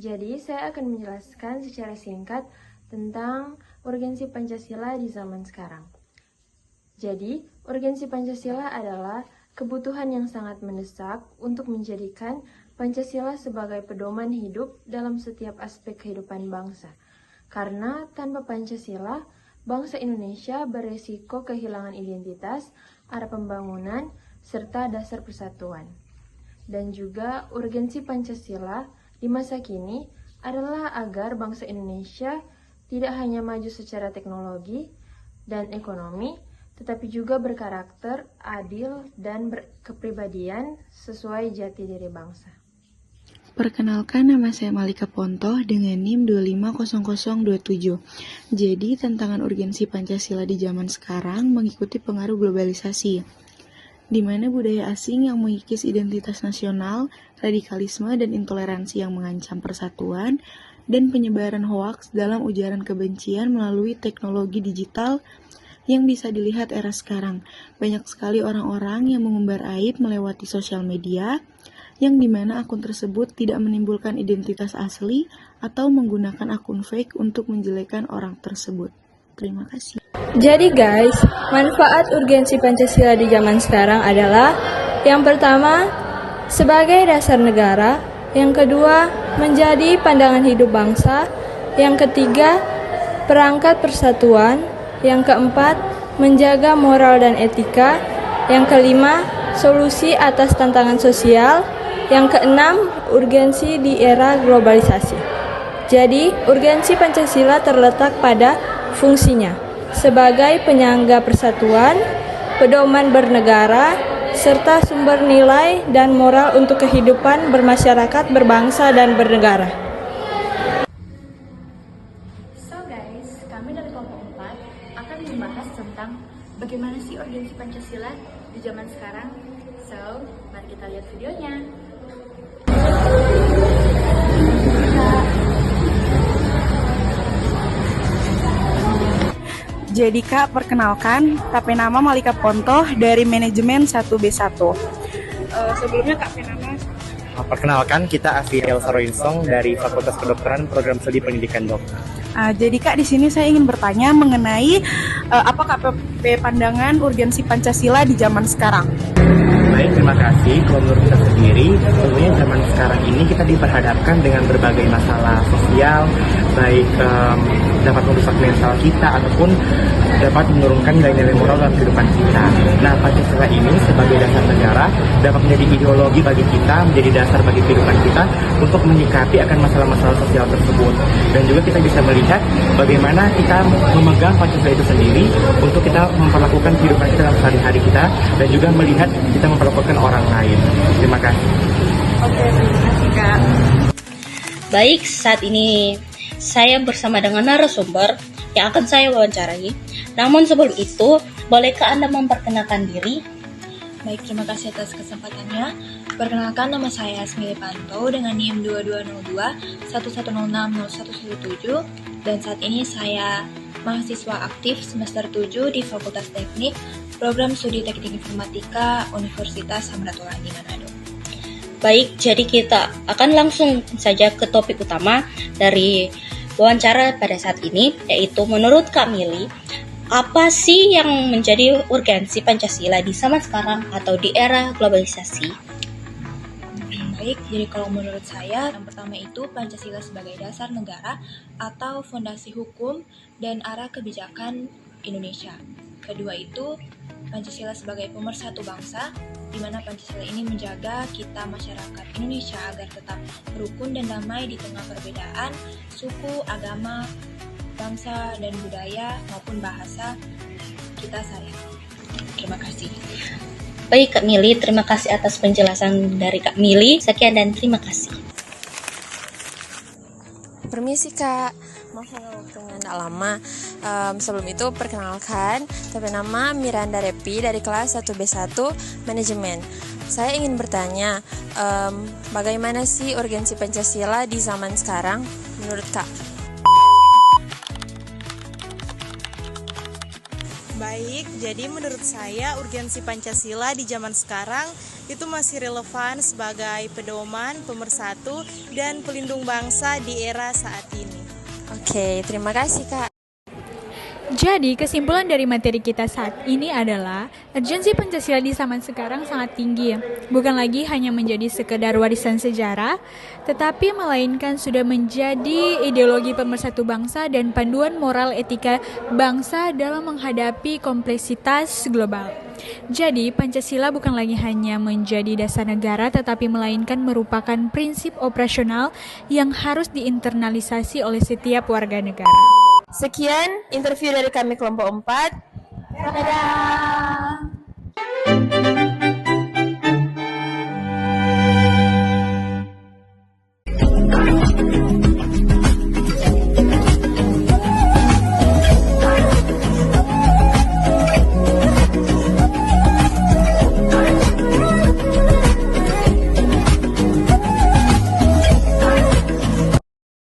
Jadi, saya akan menjelaskan secara singkat tentang urgensi Pancasila di zaman sekarang. Jadi, urgensi Pancasila adalah kebutuhan yang sangat mendesak untuk menjadikan Pancasila sebagai pedoman hidup dalam setiap aspek kehidupan bangsa. Karena tanpa Pancasila, bangsa Indonesia beresiko kehilangan identitas, arah pembangunan, serta dasar persatuan. Dan juga urgensi Pancasila di masa kini adalah agar bangsa Indonesia tidak hanya maju secara teknologi dan ekonomi, tetapi juga berkarakter, adil, dan berkepribadian sesuai jati diri bangsa. Perkenalkan, nama saya Malika Pontoh dengan NIM 250027. Jadi, tantangan urgensi Pancasila di zaman sekarang mengikuti pengaruh globalisasi, di mana budaya asing yang mengikis identitas nasional, radikalisme dan intoleransi yang mengancam persatuan, dan penyebaran hoaks dalam ujaran kebencian melalui teknologi digital yang bisa dilihat era sekarang. Banyak sekali orang-orang yang mengumbar aib melewati sosial media, yang dimana akun tersebut tidak menimbulkan identitas asli atau menggunakan akun fake untuk menjelekkan orang tersebut. Terima kasih. Jadi guys, manfaat urgensi Pancasila di zaman sekarang adalah yang pertama, sebagai dasar negara, yang kedua, menjadi pandangan hidup bangsa, yang ketiga, perangkat persatuan, yang keempat, menjaga moral dan etika, yang kelima, solusi atas tantangan sosial, yang keenam, urgensi di era globalisasi. Jadi, urgensi Pancasila terletak pada fungsinya sebagai penyangga persatuan, pedoman bernegara, serta sumber nilai dan moral untuk kehidupan bermasyarakat, berbangsa, dan bernegara. So guys, kami dari kelompok 4 akan membahas tentang bagaimana sih urgensi Pancasila di zaman sekarang. So, mari kita lihat videonya. Jadi Kak, perkenalkan, KP nama Malika Pontoh dari manajemen 1B1. Sebelumnya KP nama. Perkenalkan, kita Afi Elsa Roinsong dari Fakultas Kedokteran Program Studi Pendidikan Dokter. Jadi Kak, di sini saya ingin bertanya mengenai apa KP pandangan urgensi Pancasila di zaman sekarang. Baik, terima kasih. Kalau menurut kita sendiri, tentunya zaman sekarang ini kita diperhadapkan dengan berbagai masalah sosial, baik dapat merusak mental kita ataupun dapat menurunkan nilai-nilai moral dalam kehidupan kita. Nah, Pancasila ini sebagai dasar negara dapat menjadi ideologi bagi kita, menjadi dasar bagi kehidupan kita untuk menyikapi akan masalah-masalah sosial tersebut. Dan juga kita bisa melihat bagaimana kita memegang Pancasila itu sendiri untuk kita memperlakukan kehidupan kita dalam sehari-hari kita, dan juga melihat kita memperlakukan orang lain. Terima kasih. Oke, terima kasih Kak. Baik, saat ini saya bersama dengan narasumber yang akan saya wawancarai. Namun sebelum itu, bolehkah Anda memperkenalkan diri? Baik, terima kasih atas kesempatannya. Perkenalkan, nama saya Asmili Panto dengan NIM 2202 1106017, dan saat ini saya mahasiswa aktif semester 7 di Fakultas Teknik, Program Studi Teknik Informatika, Universitas Samratulangi Manado. Baik, jadi kita akan langsung saja ke topik utama dari wawancara pada saat ini, yaitu menurut Kak Mili, apa sih yang menjadi urgensi Pancasila di zaman sekarang atau di era globalisasi? Baik, jadi kalau menurut saya, yang pertama itu Pancasila sebagai dasar negara atau fondasi hukum dan arah kebijakan Indonesia. Kedua itu Pancasila sebagai pemersatu bangsa, di mana Pancasila ini menjaga kita masyarakat Indonesia agar tetap rukun dan damai di tengah perbedaan suku, agama, bangsa, dan budaya maupun bahasa kita sehari-hari. Terima kasih. Baik Kak Mili, terima kasih atas penjelasan dari Kak Mili. Sekian dan terima kasih. Permisi Kak, maaf waktunya nggak lama. Sebelum itu perkenalkan, tapi nama Miranda Repi dari kelas 1B1 Manajemen. Saya ingin bertanya, bagaimana sih urgensi Pancasila di zaman sekarang menurut Kak? Baik, jadi menurut saya urgensi Pancasila di zaman sekarang itu masih relevan sebagai pedoman, pemersatu, dan pelindung bangsa di era saat ini. Oke, terima kasih Kak. Jadi, kesimpulan dari materi kita saat ini adalah urgensi Pancasila di zaman sekarang sangat tinggi. Bukan lagi hanya menjadi sekedar warisan sejarah, tetapi melainkan sudah menjadi ideologi pemersatu bangsa dan panduan moral etika bangsa dalam menghadapi kompleksitas global. Jadi, Pancasila bukan lagi hanya menjadi dasar negara, tetapi melainkan merupakan prinsip operasional yang harus diinternalisasi oleh setiap warga negara. Sekian interview dari kami kelompok 4. Dadah!